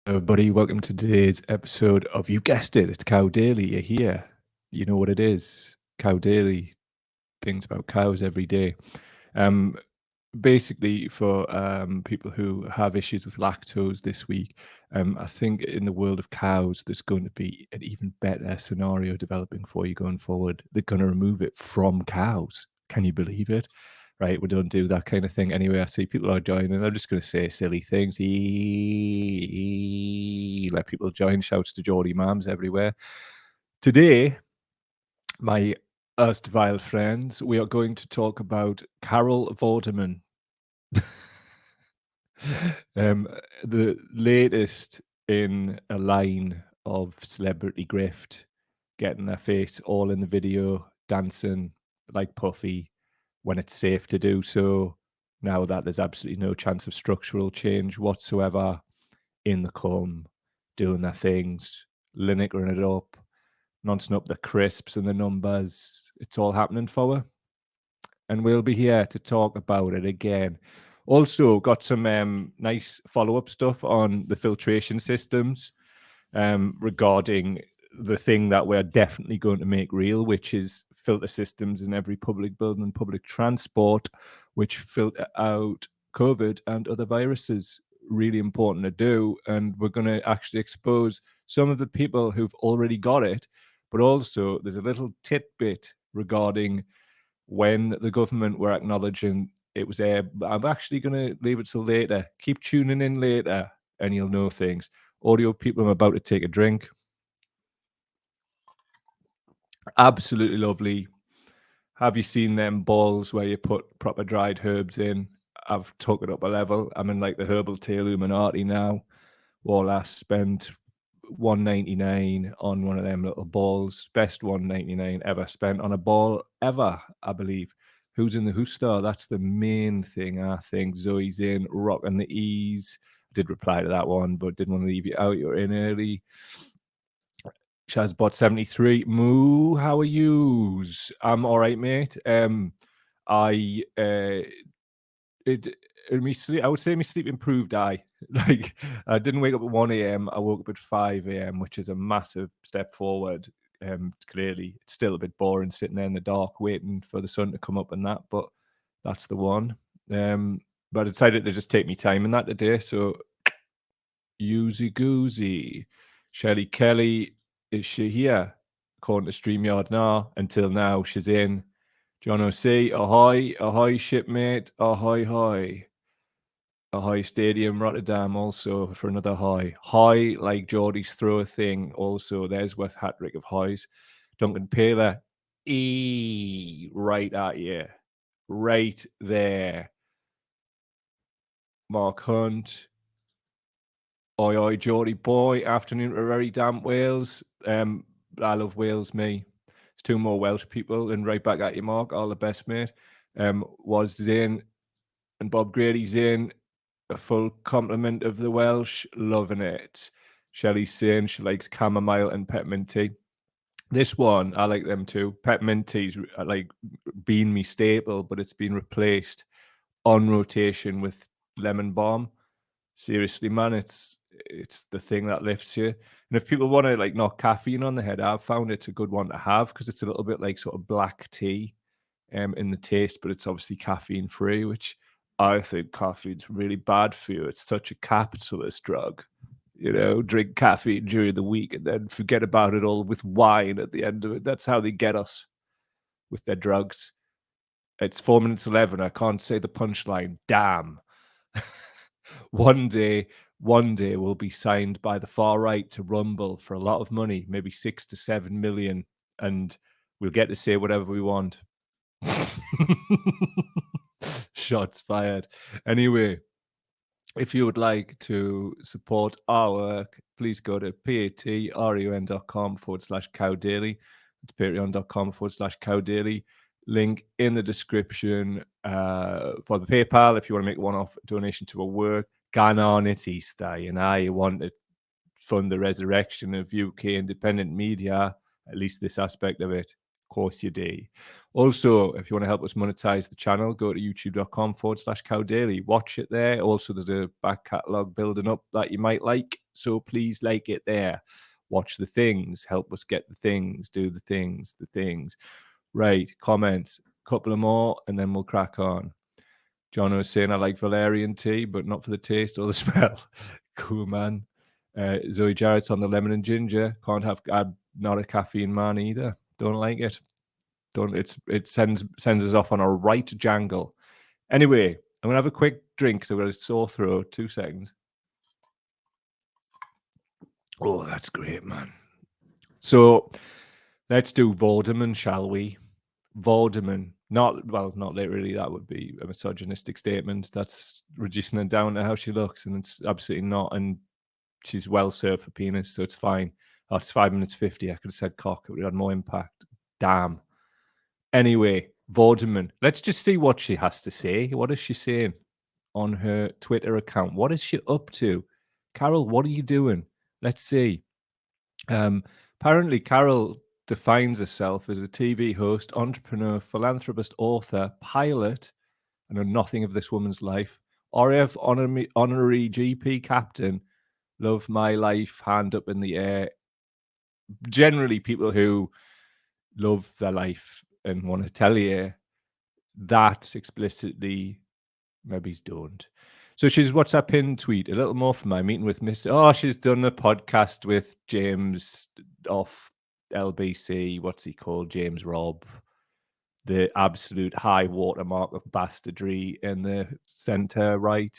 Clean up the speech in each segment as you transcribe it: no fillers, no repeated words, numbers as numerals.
Everybody, welcome to today's episode of You Guessed It, it's Cow Daily. You're here. You know what it is. Cow Daily, things about cows every day. Um, Basically, for people who have issues with lactose this week, I think in the world of cows, there's going to be an even better scenario developing for you going forward. They're going to remove it from cows. Can you believe it? Right, we don't do that kind of thing anyway. I see people are joining. I'm just going to say silly things. Let people join. Shouts to Geordie Mams everywhere. Today, my erstwhile friends, we are going to talk about Carol Vorderman. um, the latest in a line of celebrity grift, getting their face all in the video, dancing like Puffy when it's safe to do so. Now that there's absolutely no chance of structural change whatsoever, in the comb, doing their things, linicking it up, nonstop up the crisps and the numbers. It's all happening for her. And we'll be here to talk about it again. Also, got some nice follow-up stuff on the filtration systems regarding the thing that we're definitely going to make real, which is filter systems in every public building and public transport, which filter out COVID and other viruses. Really important to do. And we're going to actually expose some of the people who've already got it. But also, there's a little tidbit regarding when the government were acknowledging it was there. I'm actually going to leave it till later. Keep tuning in later and you'll know things. Audio people, I'm about to take a drink. Absolutely lovely. Have you seen them balls where you put proper dried herbs in? I've took it up a level. I'm in like the herbal tea Illuminati now. Well, I spent $1.99 on one of them little balls. Best $1.99 ever spent on a ball ever, I believe. Who's in the Who Star? That's the main thing, I think. Zoe's in, rocking the ease. Did reply to that one, but didn't want to leave you out. You're in early. Shazbot73, Moo, how are yous? I'm all right, mate. I would say my sleep improved. I didn't wake up at 1 a.m. I woke up at 5 a.m., which is a massive step forward. Clearly, it's still a bit boring sitting there in the dark waiting for the sun to come up and that, but that's the one. But I decided to just take me time in that today. So, Oozy goozy. Shelley Kelly, is she here? According to StreamYard now. Until now, she's in. John O.C., ahoy, ahoy, shipmate, ahoy, hoy. Ahoy Stadium, Rotterdam, also for another hoy. Hoy, like Geordie's throw thing, also. There's West hat-trick of hoys. Duncan Paler, right at you. Right there. Mark Hunt, oi, oi, Geordie boy. Afternoon to very damp Wales. I love Wales, me. There's two more Welsh people, and right back at you, Mark. All the best, mate. Was Zane and Bob Grady's in. A full complement of the Welsh. Loving it. Shelley's saying she likes chamomile and peppermint tea. This one, I like them too. Peppermint tea's like been me staple, but it's been replaced on rotation with lemon balm. Seriously, man, it's the thing that lifts you. And if people want to like knock caffeine on the head, I've found it's a good one to have because it's a little bit like sort of black tea in the taste, but it's obviously caffeine free, which I think caffeine's really bad for you. It's such a capitalist drug. You know, drink caffeine during the week and then forget about it all with wine at the end of it. That's how they get us with their drugs. It's 4 minutes 11. I can't say the punchline. Damn. One day we'll be signed by the far right to Rumble for a lot of money, maybe 6 to 7 million, and we'll get to say whatever we want. Shots fired. Anyway, if you would like to support our work, please go to patreon.com/cowdaily. It's patreon.com/cowdaily. Link in the description for the PayPal if you want to make a one-off donation to a work. Gone on, it's Easter, you know, you want to fund the resurrection of UK independent media, at least this aspect of it. Of course you do. Also, if you want to help us monetize the channel, go to youtube.com/cowdaily. Watch it there. Also, there's a back catalogue building up that you might like. So please like it there. Watch the things, help us get the things, do the things. Right, comments, couple of more, and then we'll crack on. John was saying, I like valerian tea, but not for the taste or the smell. Cool, man. Zoe Jarrett's on the lemon and ginger. Can't have, I'm not a caffeine man either. Don't like it. It sends us off on a right jangle. Anyway, I'm gonna have a quick drink because I've got a sore throat. 2 seconds. Oh, that's great, man. So let's do Vorderman, shall we? Vorderman. Not literally, that would be a misogynistic statement. That's reducing her down to how she looks, and it's absolutely not. And she's well served for penis, so it's fine. Oh, it's 5 minutes 50. I could have said cock, it would have had more impact. Damn. Anyway, Vorderman. Let's just see what she has to say. What is she saying on her Twitter account? What is she up to? Carol, what are you doing? Let's see. Apparently, Carol defines herself as a TV host, entrepreneur, philanthropist, author, pilot. I know nothing of this woman's life. RAF honorary GP captain. Love my life, hand up in the air. Generally, people who love their life and want to tell you that explicitly, maybe don't. So she's what's that pinned tweet? A little more from my meeting with Miss. Oh, she's done a podcast with James off LBC. What's he called? James Robb. The absolute high watermark of bastardry in the centre right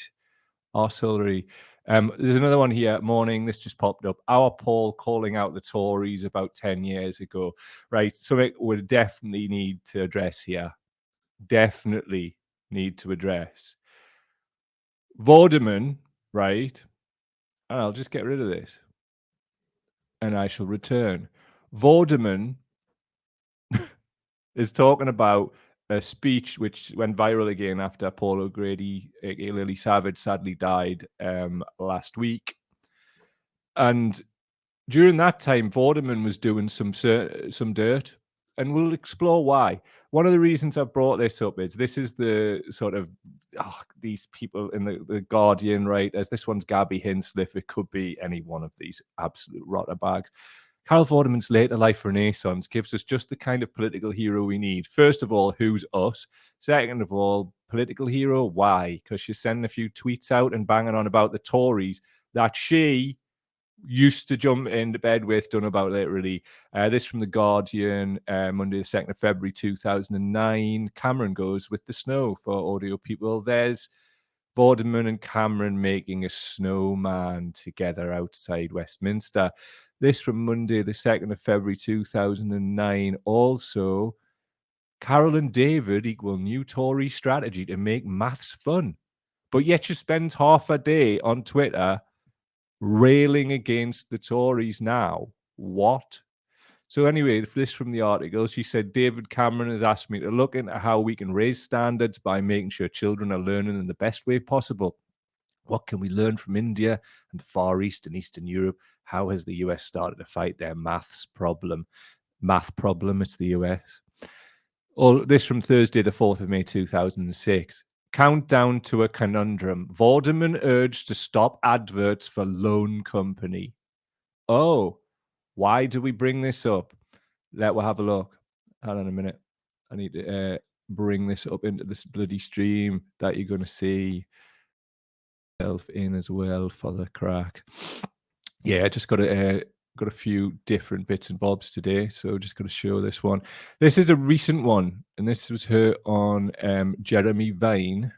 arseholery. There's another one here. Morning. This just popped up. Our Paul calling out the Tories about 10 years ago. Right. Something we definitely need to address here. Definitely need to address. Vorderman, right? And I'll just get rid of this. And I shall return. Vorderman is talking about a speech which went viral again after Paul O'Grady, aka Lily Savage, sadly died last week. And during that time, Vorderman was doing some dirt, and we'll explore why. One of the reasons I've brought this up is this is the sort of these people in the Guardian, right? As this one's Gabby Hinsliff, it could be any one of these absolute rotter bags. Carol Vorderman's later life renaissance gives us just the kind of political hero we need. First of all, who's us? Second of all, political hero, why? Because she's sending a few tweets out and banging on about the Tories that she used to jump into bed with, done about literally. This from The Guardian, Monday the 2nd of February 2009. Cameron goes with the snow for audio people. There's Vorderman and Cameron making a snowman together outside Westminster. This from Monday the 2nd of February 2009. Also, Carol and David equal new Tory strategy to make maths fun. But yet she spends half a day on Twitter railing against the Tories now. What? So anyway, this from the article. She said, David Cameron has asked me to look into how we can raise standards by making sure children are learning in the best way possible. What can we learn from India and the Far East and Eastern Europe? How has the US started to fight their math problem? It's the US. All this from Thursday, the 4th of May, 2006. Countdown to a conundrum. Vorderman urged to stop adverts for loan company. Oh, why do we bring this up? We'll have a look. Hold on a minute. I need to bring this up into this bloody stream that you're going to see in as well for the crack. Yeah, I just got a few different bits and bobs today, so just going to show this one. This is a recent one, and this was her on Jeremy Vine,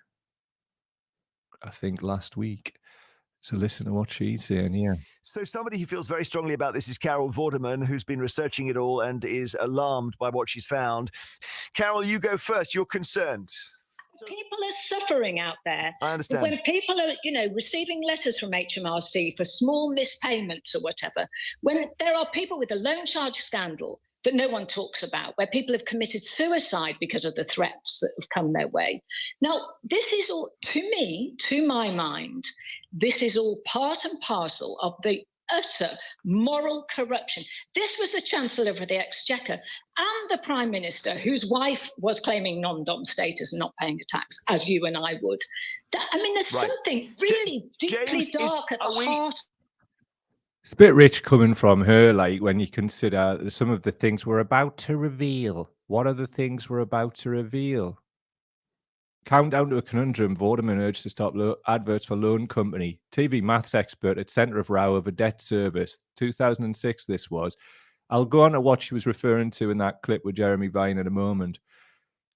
I think last week. So listen to what she's saying here. So somebody who feels very strongly about this is Carol Vorderman, who's been researching it all and is alarmed by what she's found. Carol, you go first. You're concerned. People are suffering out there. I understand. When people are, receiving letters from HMRC for small mispayments or whatever, when there are people with a loan charge scandal that no one talks about, where people have committed suicide because of the threats that have come their way. Now, this is all, to my mind, this is all part and parcel of the utter moral corruption. This was the Chancellor of the Exchequer and the Prime Minister, whose wife was claiming non-dom status and not paying a tax, as you and I would. There's something really deeply dark at the heart. It's a bit rich coming from her, like, when you consider some of the things we're about to reveal. What are the things we're about to reveal? Countdown to a conundrum. Vorderman urged to stop adverts for loan company. TV maths expert at centre of row over debt service. 2006 this was. I'll go on to what she was referring to in that clip with Jeremy Vine in a moment.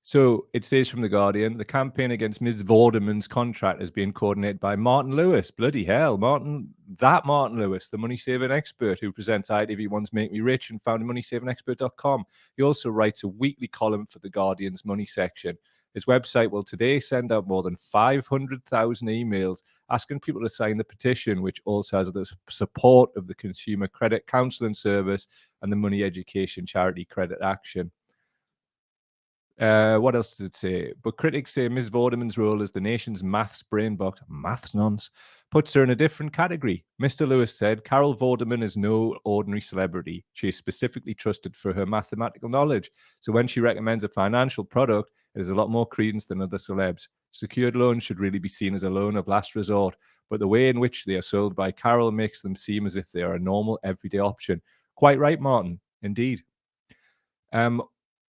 So it says from The Guardian, the campaign against Ms. Vorderman's contract is being coordinated by Martin Lewis. Bloody hell, Martin Lewis, the money-saving expert who presents ITV1's Make Me Rich and founded moneysavingexpert.com. He also writes a weekly column for The Guardian's money section. His website will today send out more than 500,000 emails asking people to sign the petition, which also has the support of the Consumer Credit Counselling Service and the Money Education Charity Credit Action. What else did it say? But critics say Ms. Vorderman's role as the nation's maths brain box, maths nonce, puts her in a different category. Mr. Lewis said, Carol Vorderman is no ordinary celebrity. She is specifically trusted for her mathematical knowledge. So when she recommends a financial product, it has a lot more credence than other celebs. Secured loans should really be seen as a loan of last resort, but the way in which they are sold by Carol makes them seem as if they are a normal, everyday option. Quite right, Martin. Indeed.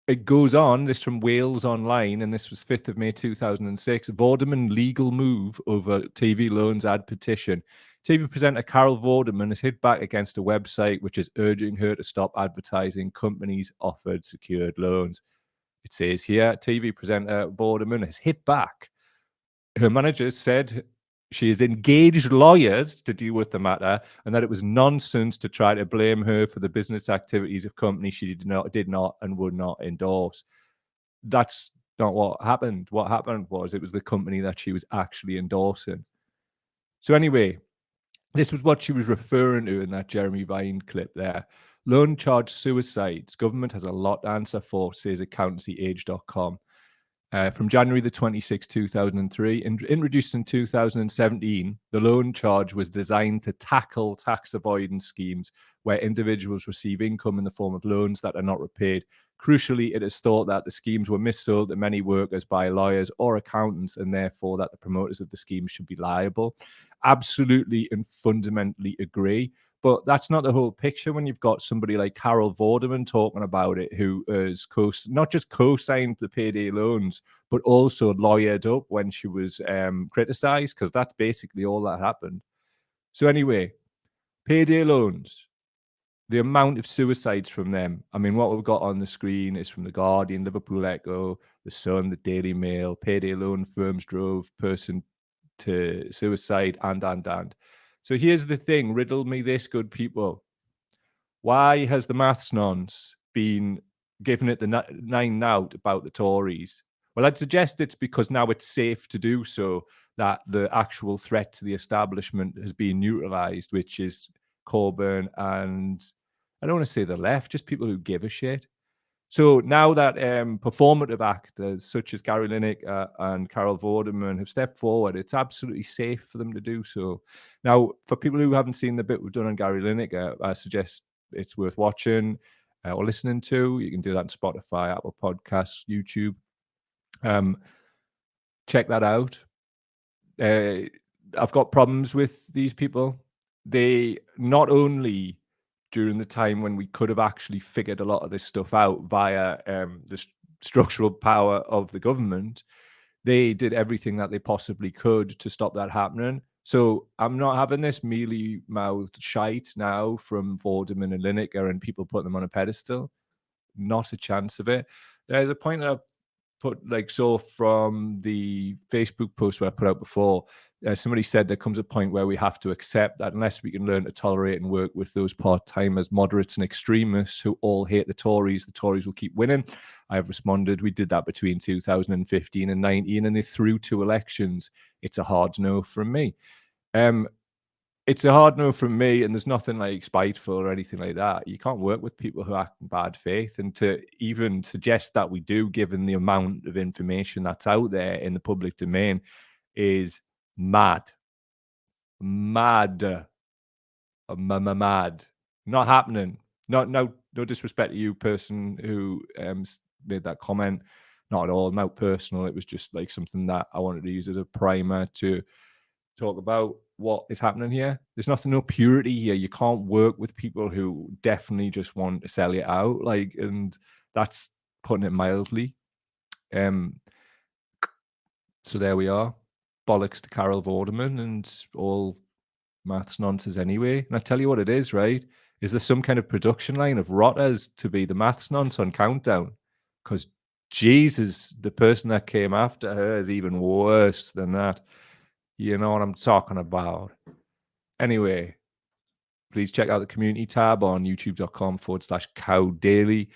It goes on, this from Wales Online, and this was 5th of May 2006. Vorderman legal move over TV loans ad petition. TV presenter Carol Vorderman has hit back against a website which is urging her to stop advertising companies offered secured loans. It says here, TV presenter Vorderman has hit back. Her manager said she has engaged lawyers to deal with the matter and that it was nonsense to try to blame her for the business activities of companies she did not and would not endorse. That's not what happened. What happened was it was the company that she was actually endorsing. So anyway, this was what she was referring to in that Jeremy Vine clip there. Loan charge suicides. Government has a lot to answer for, says accountancyage.com. From January the 26th, 2003, introduced in 2017, the loan charge was designed to tackle tax avoidance schemes where individuals receive income in the form of loans that are not repaid. Crucially, it is thought that the schemes were missold to many workers by lawyers or accountants, and therefore that the promoters of the schemes should be liable. Absolutely and fundamentally agree. But that's not the whole picture when you've got somebody like Carol Vorderman talking about it, who is not just co-signed the payday loans, but also lawyered up when she was criticised, because that's basically all that happened. So anyway, payday loans, the amount of suicides from them. I mean, what we've got on the screen is from The Guardian, Liverpool Echo, The Sun, The Daily Mail. Payday loan firms drove person to suicide and. So here's the thing, riddle me this, good people. Why has the maths nonce been giving it the nine out about the Tories? Well, I'd suggest it's because now it's safe to do so, that the actual threat to the establishment has been neutralised, which is Corbyn and, I don't want to say the left, just people who give a shit. So now that performative actors such as Gary Lineker and Carol Vorderman have stepped forward, it's absolutely safe for them to do so. Now, for people who haven't seen the bit we've done on Gary Lineker, I suggest it's worth watching or listening to. You can do that on Spotify, Apple Podcasts, YouTube. Check that out. I've got problems with these people. They not only, during the time when we could have actually figured a lot of this stuff out via the structural power of the government, they did everything that they possibly could to stop that happening. So I'm not having this mealy-mouthed shite now from Vorderman and Lineker and people putting them on a pedestal. Not a chance of it. There's a point that I've saw from the Facebook post where I put out before, somebody said there comes a point where we have to accept that unless we can learn to tolerate and work with those part-timers, moderates and extremists who all hate the Tories will keep winning. I have responded, we did that between 2015 and 19 and they threw 2 elections. It's a hard no from me. It's a hard no from me, and there's nothing like spiteful or anything like that. You can't work with people who act in bad faith, and to even suggest that we do, given the amount of information that's out there in the public domain, is mad. Mad. Mad. Not happening. No disrespect to you, person who made that comment. Not at all. Not personal. It was just like something that I wanted to use as a primer to talk about. what is happening here. There's no purity here. You can't work with people who definitely just want to sell you out, like, and that's putting it mildly. So there we are. Bollocks to Carol Vorderman and all maths nonsense anyway. And I tell you what it is, right? Is there some kind of production line of rotters to be the maths nonce on Countdown? Because Jesus, the person that came after her is even worse than that. You know what I'm talking about. Anyway, please check out the community tab on youtube.com/cowdaily.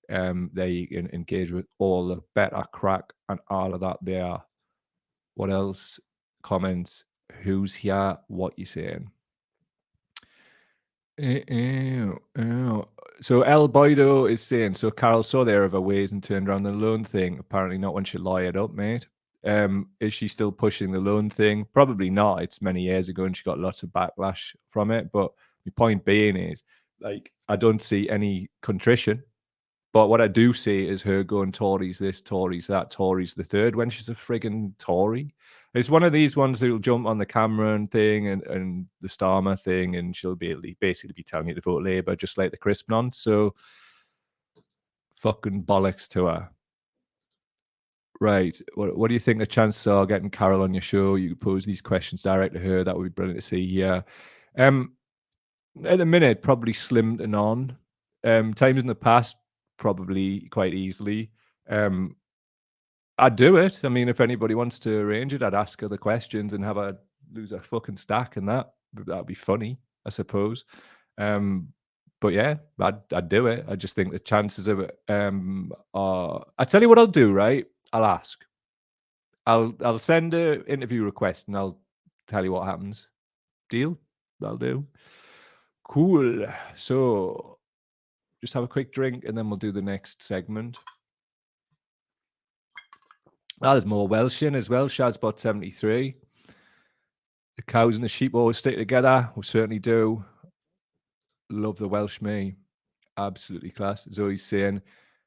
There you can engage with all the better crack and all of that there. What else? Comments. Who's here? What you saying? So El Boido is saying, so Carol saw there of her ways and turned around the loan thing. Apparently not when she lawyered up, mate. Is she still pushing the loan thing? Probably not. It's many years ago and she got lots of backlash from it. But my point being is, like, I don't see any contrition. But what I do see is her going Tories this, Tories that, Tories the third when she's a friggin' Tory. It's one of these ones that'll jump on the Cameron thing and the Starmer thing, and she'll basically be telling you to vote Labour, just like the crisp nonce. So fucking bollocks to her. Right. What do you think the chances are getting Carol on your show? You could pose these questions direct to her. That would be brilliant to see. Yeah. At the minute, probably slim to none. Times in the past, probably quite easily. I'd do it. I mean, if anybody wants to arrange it, I'd ask her the questions and have her lose her fucking stack, and that'd be funny, I suppose. But yeah, I'd do it. I just think the chances of it are. I tell you what I'll do. Right, I'll ask. I'll send an interview request and I'll tell you what happens. Deal? That'll do. Cool. So just have a quick drink and then we'll do the next segment. There's more Welsh in as well. Shazbot 73. The cows and the sheep always stick together. We certainly do. Love the Welsh me. Absolutely class. Zoe's saying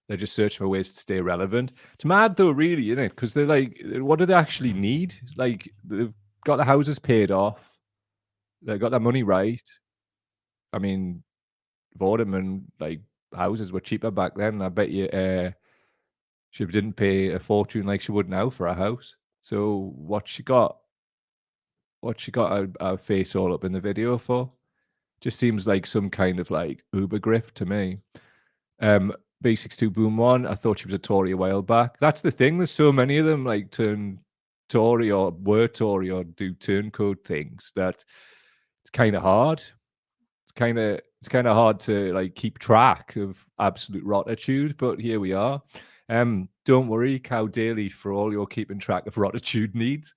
they're just searching for ways to stay relevant. It's mad though, really, isn't it? Because they're like, what do they actually need? Like, they've got the houses paid off. They got their money right. I mean, Vorderman, like, houses were cheaper back then. I bet you she didn't pay a fortune like she would now for a house. So what she got her face all up in the video for? Just seems like some kind of like Uber grift to me. B62 Boom One, I thought she was a Tory a while back. That's the thing. There's so many of them like turn Tory or were Tory or do turncoat things that it's kind of hard. It's kind of hard to like keep track of absolute rottitude, but here we are. Don't worry, Cow Daily, for all your keeping track of rottitude needs.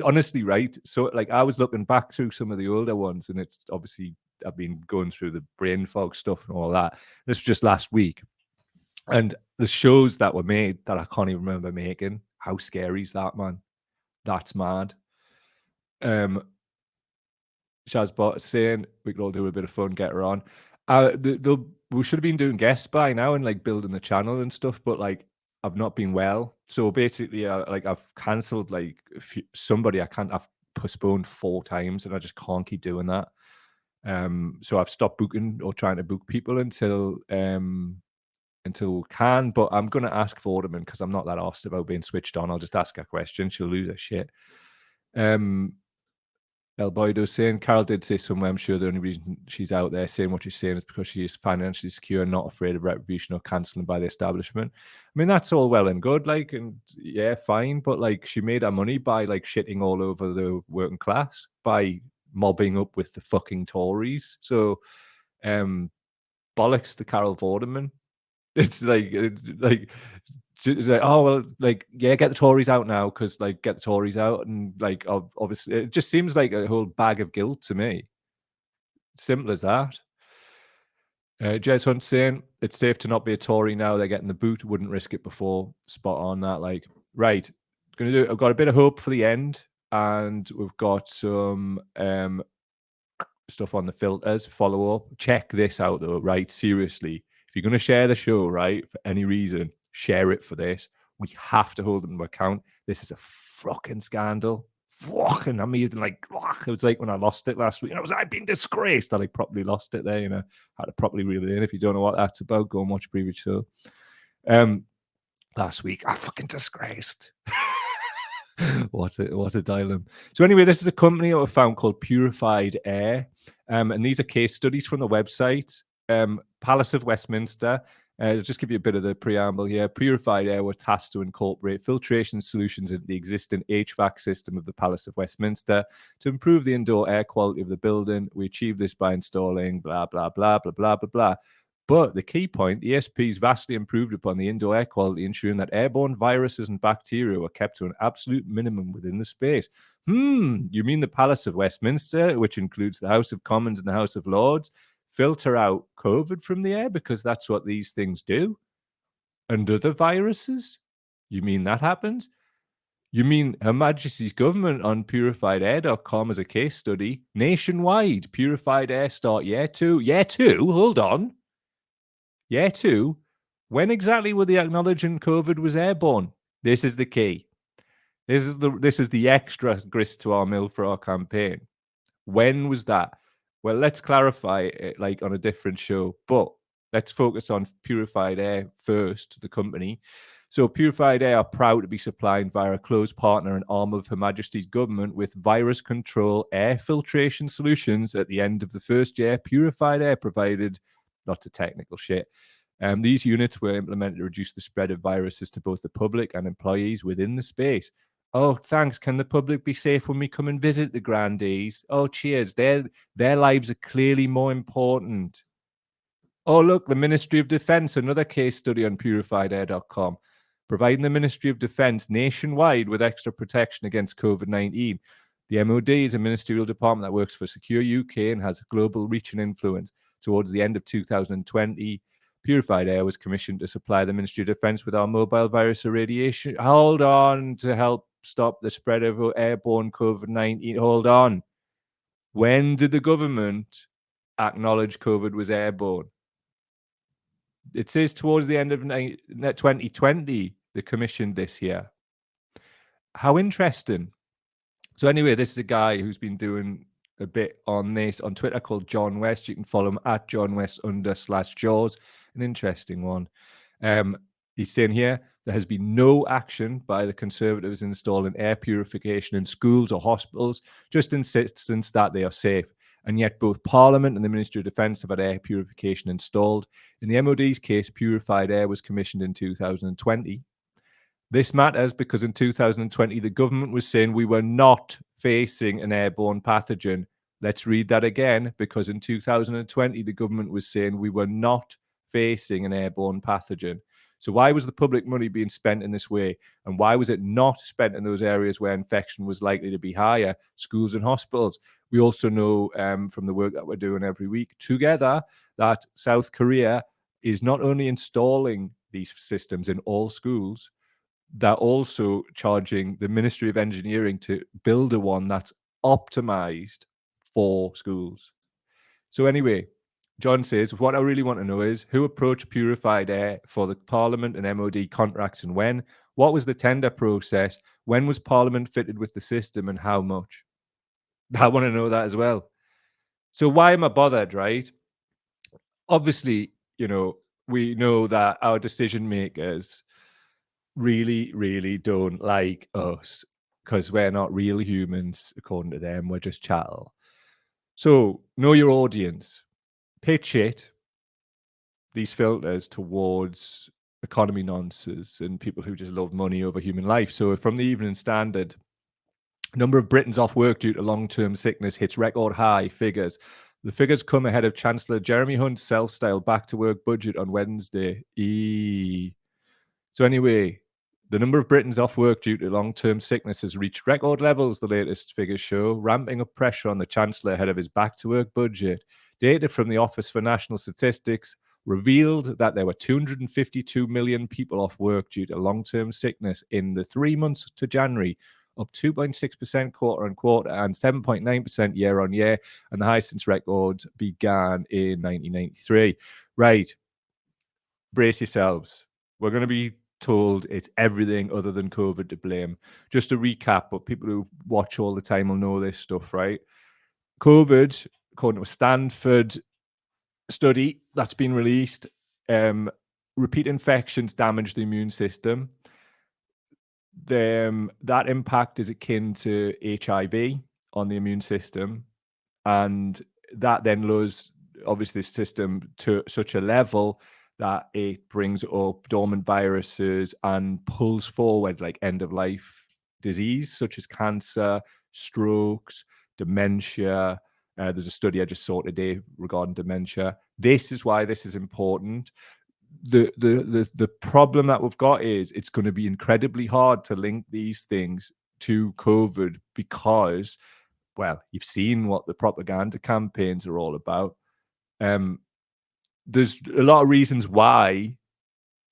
Honestly, right? So like I was looking back through some of the older ones, and it's obviously I've been going through the brain fog stuff and all that. This was just last week. And the shows that were made that I can't even remember making. How scary is that, man? That's mad. Shazbot is saying we could all do a bit of fun, get her on. We should have been doing guests by now and like building the channel and stuff, but like I've not been well. So basically, like I've cancelled like I've postponed 4 times and I just can't keep doing that. So I've stopped booking or trying to book people until we can, but I'm going to ask Vorderman because I'm not that arsed about being switched on. I'll just ask her a question. She'll lose her shit. El Boido saying, Carol did say somewhere, I'm sure the only reason she's out there saying what she's saying is because she is financially secure and not afraid of retribution or cancelling by the establishment. I mean, that's all well and good, like, and yeah, fine, but like she made her money by like shitting all over the working class, by mobbing up with the fucking Tories. So, bollocks to Carol Vorderman. It's like, oh well, like yeah, get the Tories out now because like get the Tories out, and like obviously it just seems like a whole bag of guilt to me. Simple as that. Jez Hunt saying it's safe to not be a Tory now. They're getting the boot. Wouldn't risk it before. Spot on that. Like right, I've got a bit of hope for the end, and we've got some stuff on the filters. Follow up. Check this out though. Right, seriously. If you're going to share the show, right, for any reason, share it for this. We have to hold them to account. This is a fucking scandal. fucking amazing. Like, it was like when I lost it last week. And I was, I've been disgraced. I like properly lost it there, you know. Had to properly reel it in. If you don't know what that's about, go and watch previous show. Last week, I fucking disgraced. What a dilemma. So anyway, this is a company that I found called Purified Air. And these are case studies from the website. Palace of Westminster. I'll just give you a bit of the preamble here. Purified Air were tasked to incorporate filtration solutions into the existing HVAC system of the Palace of Westminster to improve the indoor air quality of the building. We achieved this by installing blah, blah, blah, blah, blah, blah, blah. But the key point, the ESPs vastly improved upon the indoor air quality, ensuring that airborne viruses and bacteria were kept to an absolute minimum within the space. You mean the Palace of Westminster, which includes the House of Commons and the House of Lords, filter out COVID from the air because that's what these things do? And other viruses? You mean that happens? You mean Her Majesty's government on purifiedair.com as a case study? Nationwide, Purified Air start year 2. Year 2? Hold on. Year 2? When exactly were they acknowledging COVID was airborne? This is the key. This is the extra grist to our mill for our campaign. When was that? Well, let's clarify it like on a different show, but let's focus on Purified Air first, the company. So Purified Air are proud to be supplying via a close partner and arm of Her Majesty's government with virus control air filtration solutions. At the end of the first year, Purified Air provided lots of technical shit. These units were implemented to reduce the spread of viruses to both the public and employees within the space. Oh, thanks. Can the public be safe when we come and visit the grandees? Oh, cheers. Their lives are clearly more important. Oh, look, the Ministry of Defence, another case study on purifiedair.com, providing the Ministry of Defence nationwide with extra protection against COVID-19. The MOD is a ministerial department that works for Secure UK and has global reach and influence. Towards the end of 2020, Purified Air was commissioned to supply the Ministry of Defence with our mobile virus irradiation. Hold on, to help stop the spread of airborne COVID-19. Hold on. When did the government acknowledge COVID was airborne? It says towards the end of 2020, they commissioned this here. How interesting. So anyway, this is a guy who's been doing a bit on this on Twitter called John West. You can follow him at John West /Jaws. An interesting one. He's saying here, there has been no action by the Conservatives installing air purification in schools or hospitals, just insistence that they are safe. And yet both Parliament and the Ministry of Defence have had air purification installed. In the MOD's case, Purified Air was commissioned in 2020. This matters because in 2020, the government was saying we were not facing an airborne pathogen. Let's read that again, because in 2020, the government was saying we were not facing an airborne pathogen. So why was the public money being spent in this way? And why was it not spent in those areas where infection was likely to be higher, schools and hospitals? We also know from the work that we're doing every week together that South Korea is not only installing these systems in all schools, they're also charging the Ministry of Engineering to build a one that's optimized for schools. So anyway, John says, what I really want to know is who approached Purified Air for the Parliament and MOD contracts and when? What was the tender process? When was Parliament fitted with the system and how much? I want to know that as well. So why am I bothered, right? Obviously, you know, we know that our decision makers really, really don't like us because we're not real humans, according to them. We're just chattel. So know your audience. Pitch it, these filters, towards economy nonsense and people who just love money over human life. So from the Evening Standard, number of Britons off work due to long-term sickness hits record high figures. The figures come ahead of Chancellor Jeremy Hunt's self-styled back-to-work budget on Wednesday. So anyway, the number of Britons off work due to long-term sickness has reached record levels, the latest figures show, ramping up pressure on the Chancellor ahead of his back-to-work budget. Data from the Office for National Statistics revealed that there were 252 million people off work due to long-term sickness in the 3 months to January, up 2.6% quarter-on-quarter and 7.9% year-on-year, and the highest since records began in 1993. Right. Brace yourselves. We're going to be told it's everything other than COVID to blame. Just to recap, but people who watch all the time will know this stuff, right? COVID, according to a Stanford study that's been released, repeat infections damage the immune system. That impact is akin to HIV on the immune system, and that then lowers obviously the system to such a level that it brings up dormant viruses and pulls forward like end of life disease such as cancer, strokes, dementia. There's a study I just saw today regarding dementia. This is why this is important. The problem that we've got is it's going to be incredibly hard to link these things to COVID because, well, you've seen what the propaganda campaigns are all about. There's a lot of reasons why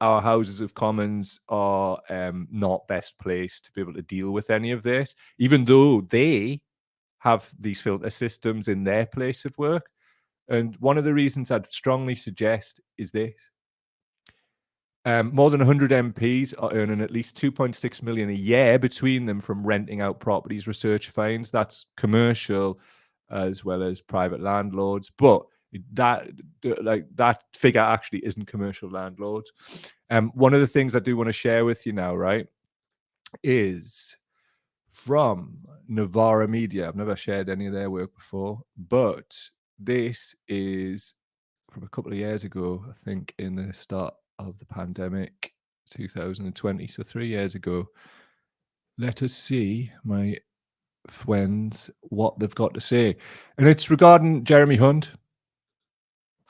our Houses of Commons are not best placed to be able to deal with any of this, even though they have these filter systems in their place of work. And one of the reasons I'd strongly suggest is this. More than 100 MPs are earning at least 2.6 million a year between them from renting out properties, research finds. That's commercial as well as private landlords. But that figure actually isn't commercial landlords. One of the things I do want to share with you now, right, is from Novara Media. I've never shared any of their work before, but this is from a couple of years ago, I think, in the start of the pandemic, 2020, so 3 years ago. Let us see, my friends, what they've got to say. And it's regarding Jeremy Hunt.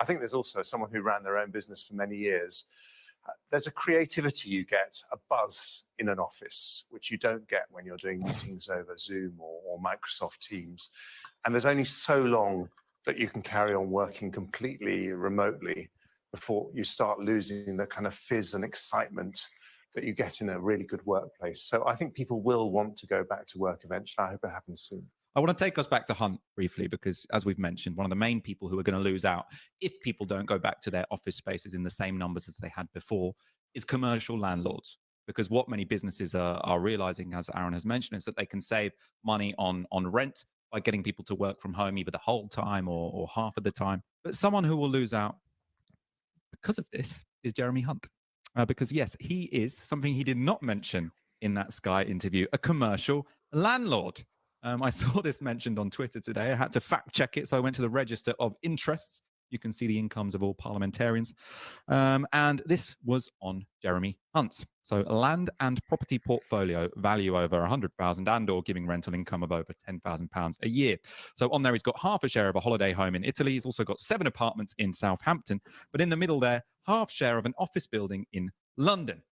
I think there's also someone who ran their own business for many years. There's a creativity you get, a buzz in an office, which you don't get when you're doing meetings over Zoom or Microsoft Teams. And there's only so long that you can carry on working completely remotely before you start losing the kind of fizz and excitement that you get in a really good workplace. So I think people will want to go back to work eventually. I hope it happens soon. I want to take us back to Hunt briefly because, as we've mentioned, one of the main people who are going to lose out if people don't go back to their office spaces in the same numbers as they had before is commercial landlords. Because what many businesses are realizing, as Aaron has mentioned, is that they can save money on rent by getting people to work from home either the whole time or half of the time. But someone who will lose out because of this is Jeremy Hunt. Because, yes, he is something he did not mention in that Sky interview, a commercial landlord. I saw this mentioned on Twitter today. I had to fact check it. So I went to the Register of Interests. You can see the incomes of all parliamentarians. And this was on Jeremy Hunt's. So a land and property portfolio value over 100,000 and or giving rental income of over £10,000 a year. So on there, he's got half a share of a holiday home in Italy. He's also got 7 apartments in Southampton. But in the middle there, half share of an office building in London.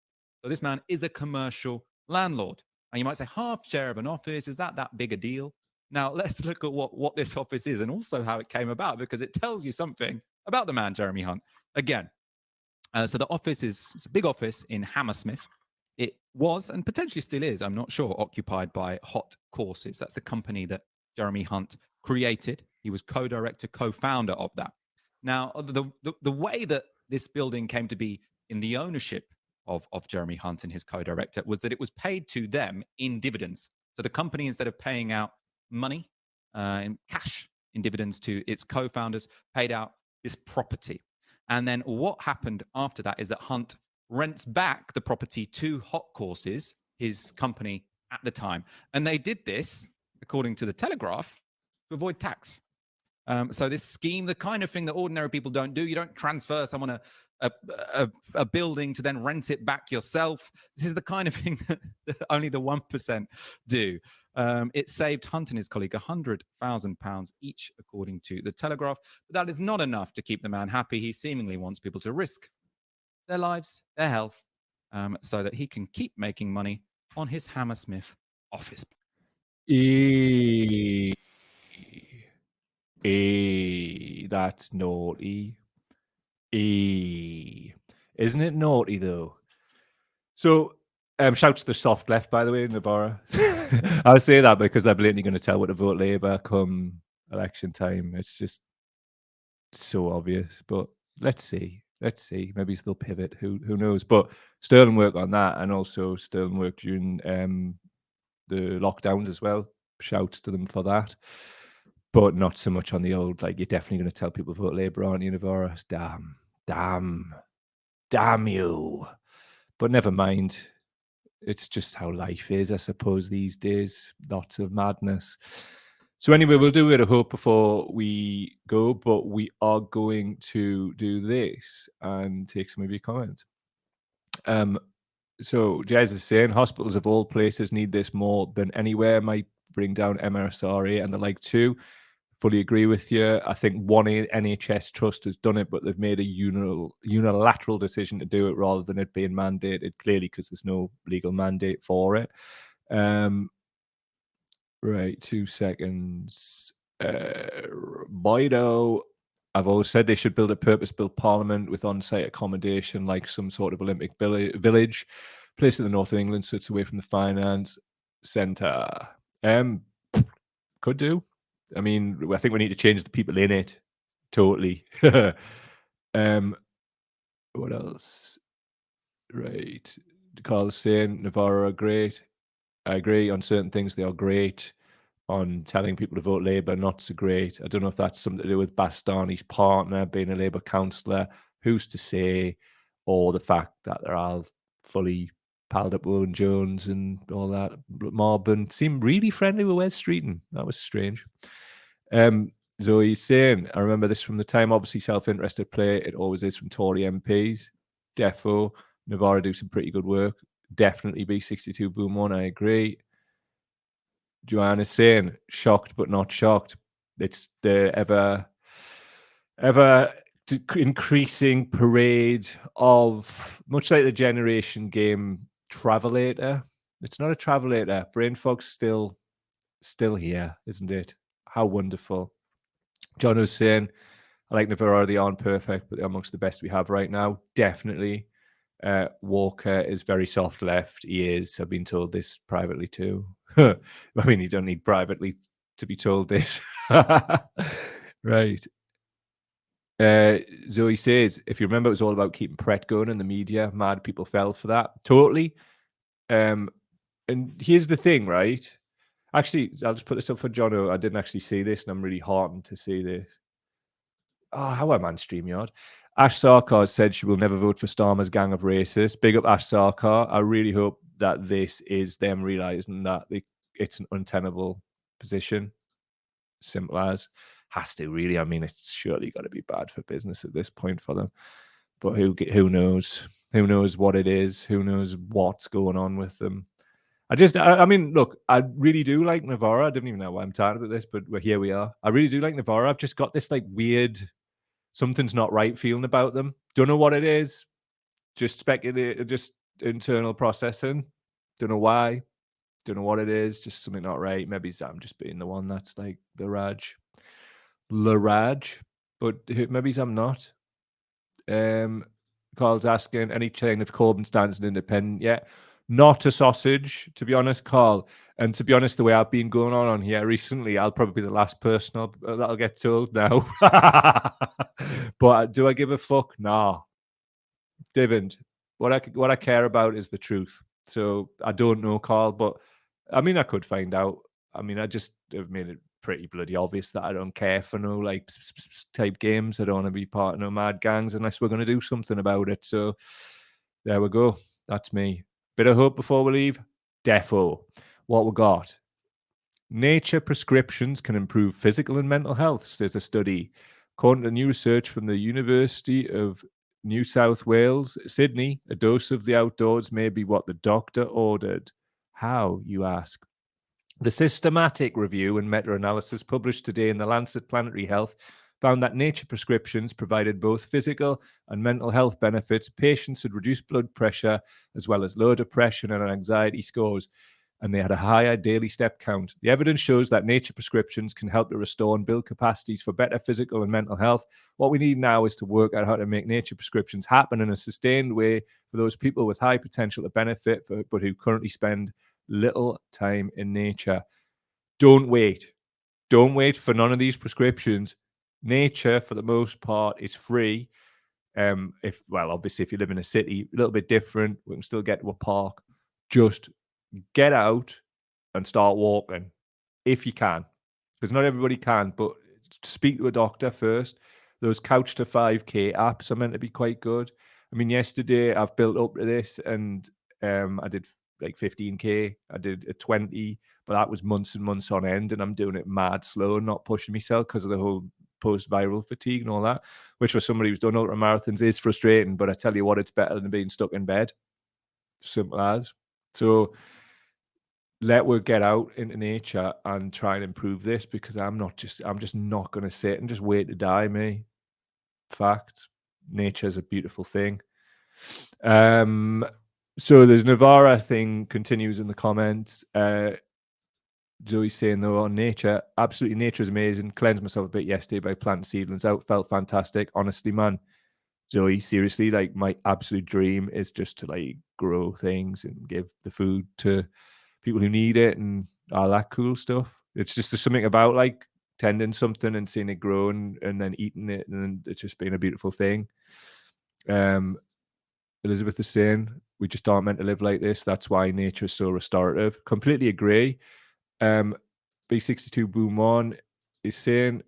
So this man is a commercial landlord. And you might say, half share of an office, is that big a deal? Now, let's look at what this office is and also how it came about, because it tells you something about the man, Jeremy Hunt. Again, so the office it's a big office in Hammersmith. It was, and potentially still is, I'm not sure, occupied by Hot Courses. That's the company that Jeremy Hunt created. He was co-director, co-founder of that. Now, the way that this building came to be in the ownership of Jeremy Hunt and his co-director was that it was paid to them in dividends. So the company, instead of paying out money in cash in dividends to its co-founders, paid out this property. And then what happened after that is that Hunt rents back the property to Hot Courses, his company at the time. And they did this, according to the Telegraph, to avoid tax. So this scheme, the kind of thing that ordinary people don't do, you don't transfer someone a building to then rent it back yourself. This is the kind of thing that only the 1% do. It saved Hunt and his colleague £100,000 each, according to the Telegraph. But that is not enough to keep the man happy. He seemingly wants people to risk their lives, their health, so that he can keep making money on his Hammersmith office. That's naughty. Isn't it naughty, though? So, shout to the soft left, by the way, Navarra. I would say that because they're blatantly going to tell what to vote Labour come election time. It's just so obvious. But let's see. let's see. Maybe they'll pivot. Who knows? But sterling work on that, and also sterling work during the lockdowns as well. Shouts to them for that. But not so much on the old, like, you're definitely going to tell people to vote Labour, aren't you, Navarra? Damn you. But never mind. It's just how life is, I suppose, these days. Lots of madness. So anyway, we'll do a bit of hope before we go, but we are going to do this and take some of your comments. So Jez is saying hospitals of all places need this more than anywhere. Might bring down MRSRA and the like too. Fully agree with you. I think one NHS trust has done it, but they've made a unilateral decision to do it rather than it being mandated, clearly because there's no legal mandate for it. Right, 2 seconds. Bido, I've always said they should build a purpose-built parliament with on-site accommodation, like some sort of Olympic village, place in the north of England, so it's away from the finance centre. Could do. I mean, I think we need to change the people in it. Totally. What else? Right. Carl's saying Navarra are great. I agree on certain things. They are great. On telling people to vote Labour, not so great. I don't know if that's something to do with Bastani's partner being a Labour councillor. Who's to say? Or the fact that they're all fully palled up with Owen Jones and all that mob and seemed really friendly with Wes Streeton. That was strange. Zoe's saying, I remember this from the time, obviously self-interested play. It always is from Tory MPs. Defo. Navarra do some pretty good work. Definitely B62 Boom 1, I agree. Joanne is saying, shocked but not shocked. It's the ever increasing parade of, much like the generation game Travelator. It's not a Travelator. Brain fog's still here, isn't it? How wonderful. John was saying, I like Navarra, they aren't perfect, but they're amongst the best we have right now. Definitely. Walker is very soft left. He is. I've been told this privately too. I mean, you don't need privately to be told this. Right. Zoe says, if you remember, it was all about keeping Pret going in the media. Mad people fell for that. Totally. And here's the thing, right? Actually, I'll just put this up for Jono. I didn't actually see this, and I'm really heartened to see this. Oh, how am I on StreamYard? Ash Sarkar said she will never vote for Starmer's gang of racists. Big up Ash Sarkar. I really hope that this is them realizing that it's an untenable position. Simple as. Has to, really. I mean, it's surely got to be bad for business at this point for them. But who knows? Who knows what it is? Who knows what's going on with them? I mean, look, I really do like Navarra. I didn't even know why I'm talking about this, but here we are. I really do like Navarra. I've just got this like weird, something's not right feeling about them. Don't know what it is. Just speculate, just internal processing. Don't know why. Don't know what it is. Just something not right. Maybe I'm just being the one that's like the Raj. But maybe I'm not. Carl's asking, any chain of Corbyn stands an independent yet? Not a sausage, to be honest, Carl. And to be honest, the way I've been going on here recently, I'll probably be the last person that'll get told now. But do I give a fuck? Nah. Divin, what I care about is the truth. So I don't know, Carl, but I mean, I could find out. I mean, I just have made it pretty bloody obvious that I don't care for no like type games. I don't want to be part of no mad gangs unless we're going to do something about it. So there we go. That's me. Bit of hope before we leave. Defo. What we got? Nature prescriptions can improve physical and mental health, says a study. According to new research from the University of New South Wales, Sydney, a dose of the outdoors may be what the doctor ordered. How, you ask? The systematic review and meta-analysis published today in the Lancet Planetary Health found that nature prescriptions provided both physical and mental health benefits. Patients had reduced blood pressure as well as low depression and anxiety scores, and they had a higher daily step count. The evidence shows that nature prescriptions can help to restore and build capacities for better physical and mental health. What we need now is to work out how to make nature prescriptions happen in a sustained way for those people with high potential to benefit, but who currently spend little time in nature. Don't wait. Don't wait for none of these prescriptions. Nature, for the most part, is free. Obviously, if you live in a city, a little bit different. We can still get to a park. Just get out and start walking if you can, because not everybody can. But speak to a doctor first. Those Couch to 5K apps are meant to be quite good. I mean, yesterday I've built up to this, and I did like 15K. I did a 20, but that was months and months on end, and I'm doing it mad slow and not pushing myself because of the whole post-viral fatigue and all that, which for somebody who's done ultra marathons is frustrating. But I tell you what, it's better than being stuck in bed. Simple as. So let's get out into nature and try and improve this, because I'm just not going to sit and just wait to die, me. Fact. Nature's a beautiful thing. So there's Navarra thing continues in the comments. Zoe saying, though, on nature, absolutely, nature is amazing. Cleansed myself a bit yesterday by planting seedlings out. Felt fantastic. Honestly, man. Zoe, seriously, like, my absolute dream is just to like grow things and give the food to people who need it and all that cool stuff. It's just, there's something about like tending something and seeing it grow and then eating it, and it's just been a beautiful thing. Elizabeth is saying, we just aren't meant to live like this. That's why nature is so restorative. Completely agree. B62 Boom On is saying,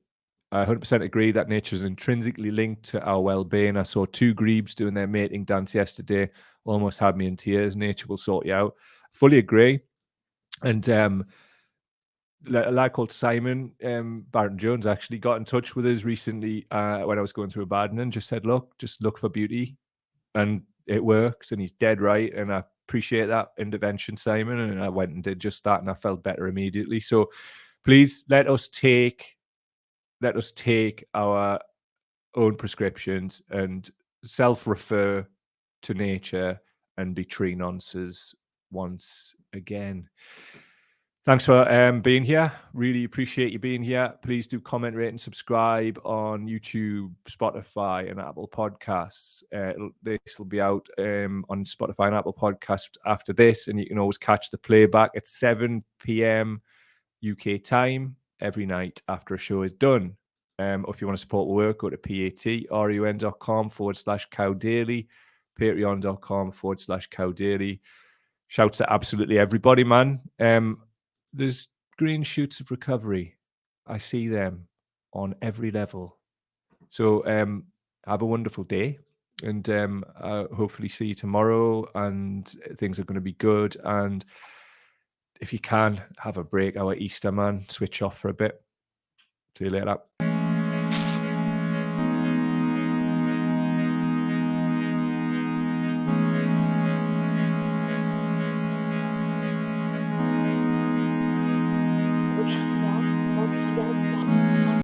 I 100% agree that nature is intrinsically linked to our well-being. I saw 2 grebes doing their mating dance yesterday. Almost had me in tears. Nature will sort you out. Fully agree. And a lad called Simon Barton Jones actually got in touch with us recently when I was going through a bad and just said, look, just look for beauty. And it works, and he's dead right. And I appreciate that intervention, Simon. And I went and did just that, and I felt better immediately. So please let us take our own prescriptions and self-refer to nature and be tree nonces once again. Thanks for being here. Really appreciate you being here. Please do comment, rate, and subscribe on YouTube, Spotify, and Apple Podcasts. This will be out on Spotify and Apple Podcasts after this, and you can always catch the playback at 7 p.m. UK time every night after a show is done. If you want to support the work, go to patreon.com/cowdaily, patreon.com/cowdaily. Shouts to absolutely everybody, man. There's green shoots of recovery. I see them on every level. So have a wonderful day, and hopefully see you tomorrow, and things are going to be good. And if you can, have a break, our Easter, man. Switch off for a bit. See you later.